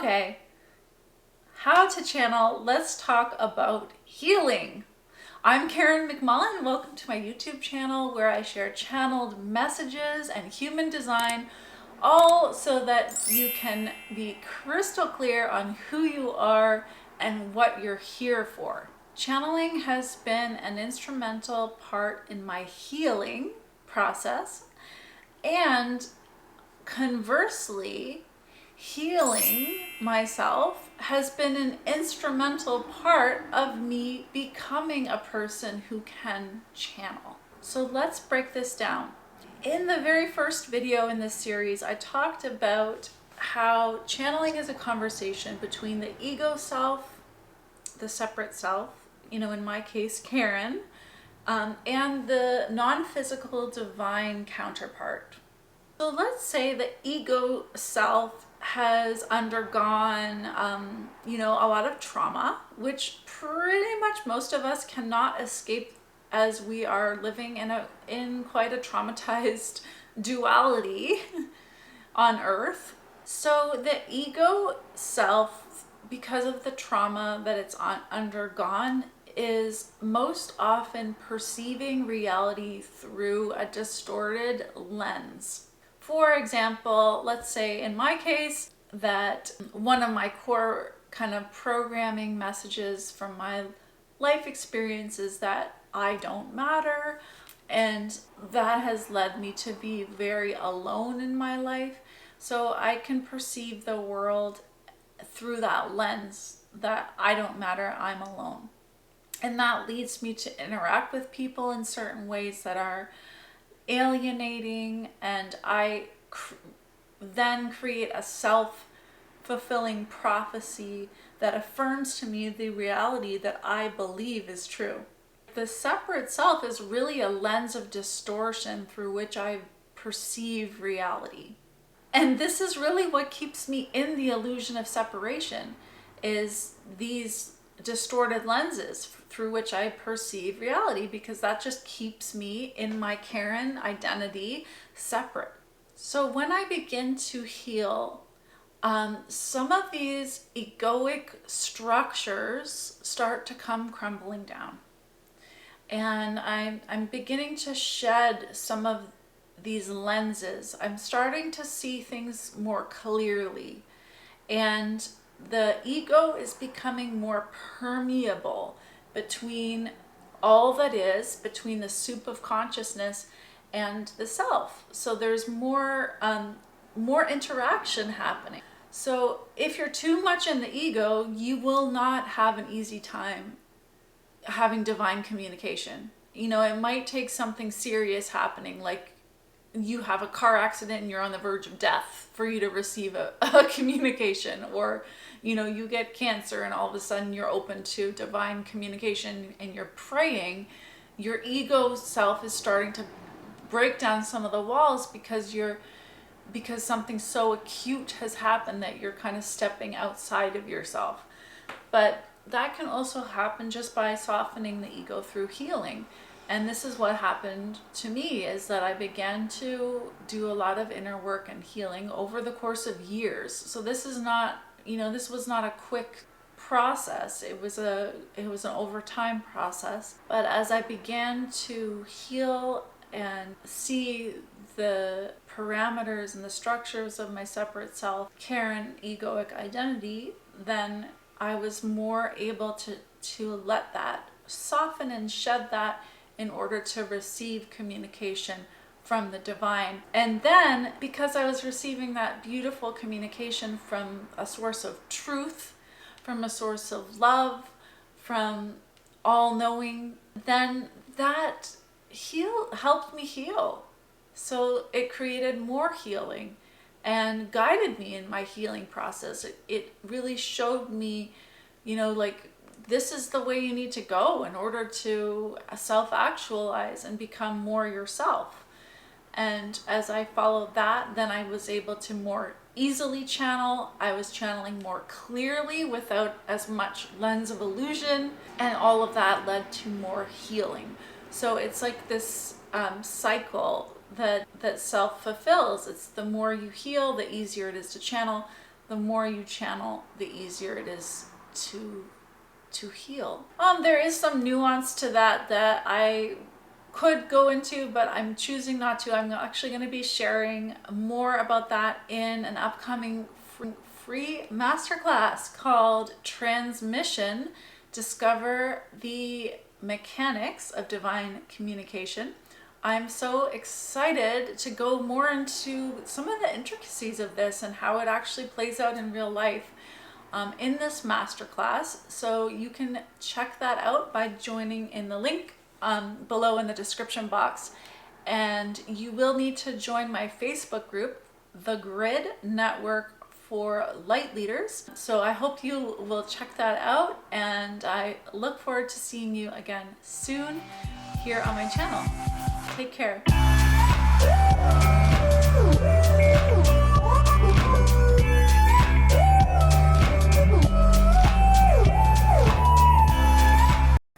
Okay, how to channel. Let's talk about healing. I'm Karen McMullen. Welcome to my YouTube channel where I share channeled messages and human design, all so that you can be crystal clear on who you are and what you're here for. Channeling has been an instrumental part in my healing process, and conversely, healing myself has been an instrumental part of me becoming a person who can channel. So let's break this down. In the very first video in this series, I talked about how channeling is a conversation between the ego self, the separate self, in my case, Karen, and the non-physical divine counterpart. So let's say the ego self has undergone, a lot of trauma, which pretty much most of us cannot escape, as we are living in quite a traumatized duality on Earth. So the ego self, because of the trauma that it's undergone, is most often perceiving reality through a distorted lens. For example, let's say in my case that one of my core kind of programming messages from my life experience is that I don't matter, and that has led me to be very alone in my life. So I can perceive the world through that lens that I don't matter, I'm alone. And that leads me to interact with people in certain ways that are alienating, and I then create a self-fulfilling prophecy that affirms to me the reality that I believe is true. The separate self is really a lens of distortion through which I perceive reality. And this is really what keeps me in the illusion of separation, is these distorted lenses through which I perceive reality, because that just keeps me in my Karen identity separate. So when I begin to heal, some of these egoic structures start to come crumbling down. And I'm beginning to shed some of these lenses. I'm starting to see things more clearly. And the ego is becoming more permeable between all that is, between the soup of consciousness and the self. So there's more interaction happening. So if you're too much in the ego, you will not have an easy time having divine communication. It might take something serious happening, like you have a car accident and you're on the verge of death for you to receive a communication, or you get cancer and all of a sudden you're open to divine communication and you're praying. Your ego self is starting to break down some of the walls because something so acute has happened that you're kind of stepping outside of yourself. But that can also happen just by softening the ego through healing. And this is what happened to me, is that I began to do a lot of inner work and healing over the course of years. So this is not, this was not a quick process. It was an overtime process. But as I began to heal and see the parameters and the structures of my separate self, Karen egoic identity, then I was more able to let that soften and shed that in order to receive communication from the divine. And then, because I was receiving that beautiful communication from a source of truth, from a source of love, from all-knowing, then that helped me heal. So it created more healing and guided me in my healing process. It really showed me, this is the way you need to go in order to self-actualize and become more yourself. And as I followed that, then I was able to more easily channel. I was channeling more clearly without as much lens of illusion, and all of that led to more healing. So it's like this cycle that self-fulfills. It's the more you heal, the easier it is to channel. the more you channel, the easier it is to heal. There is some nuance to that I could go into, but I'm choosing not to. I'm actually going to be sharing more about that in an upcoming free masterclass called Transmission: Discover the Mechanics of Divine Communication. I'm so excited to go more into some of the intricacies of this and how it actually plays out in real life in this masterclass. So you can check that out by joining in the link below in the description box. And you will need to join my Facebook group, The Grid Network for Light Leaders. So I hope you will check that out, and I look forward to seeing you again soon here on my channel. Take care.